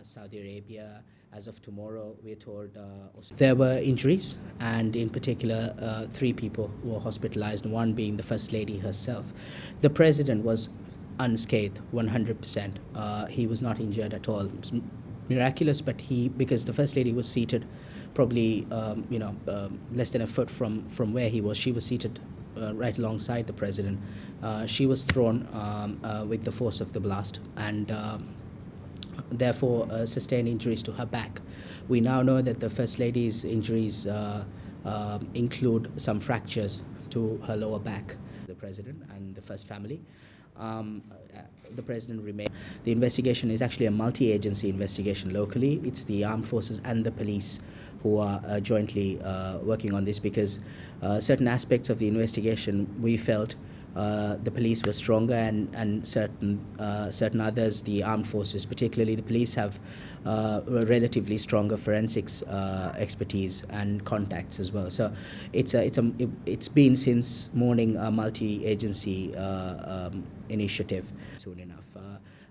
Saudi Arabia. As of tomorrow, we're told there were injuries, and in particular, 3 people were hospitalized, one being the First Lady herself. The President was unscathed, 100%. He was not injured at all. It's miraculous, but because the First Lady was seated probably less than a foot from where he was. She was seated right alongside the President. She was thrown with the force of the blast, and therefore sustained injuries to her back. We now know that the First Lady's injuries include some fractures to her lower back. The President and the First Family. The President remains. The investigation is actually a multi-agency investigation locally. It's the armed forces and the police who are jointly working on this, because certain aspects of the investigation we felt the police were stronger, and certain others, the armed forces, particularly the police, have relatively stronger forensics expertise and contacts as well. So it's been since morning a multi-agency initiative. Soon enough,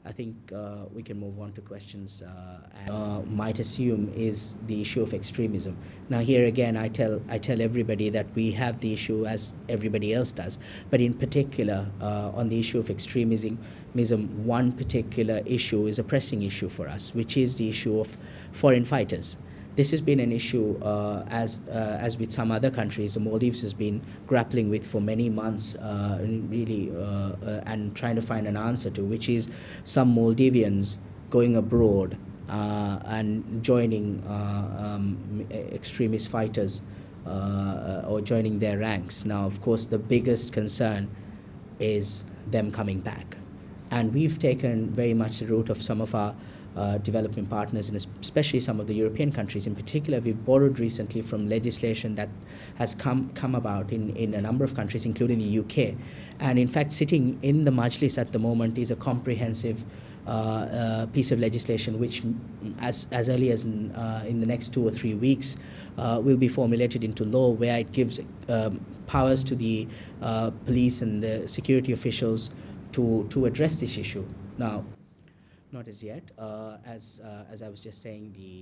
I think we can move on to questions. Might assume is the issue of extremism. Now here again, I tell everybody that we have the issue as everybody else does, but in particular on the issue of extremism, one particular issue is a pressing issue for us, which is the issue of foreign fighters. This has been an issue, as with some other countries, the Maldives has been grappling with for many months, and trying to find an answer to, which is some Maldivians going abroad and joining extremist fighters or joining their ranks. Now, of course, the biggest concern is them coming back. And we've taken very much the route of some of our developing partners, and especially some of the European countries. In particular, we've borrowed recently from legislation that has come about in a number of countries, including the UK. And in fact, sitting in the Majlis at the moment is a comprehensive piece of legislation which, as early as in the next 2 or 3 weeks, will be formulated into law, where it gives powers to the police and the security officials to address this issue. Now, not as yet. As I was just saying, the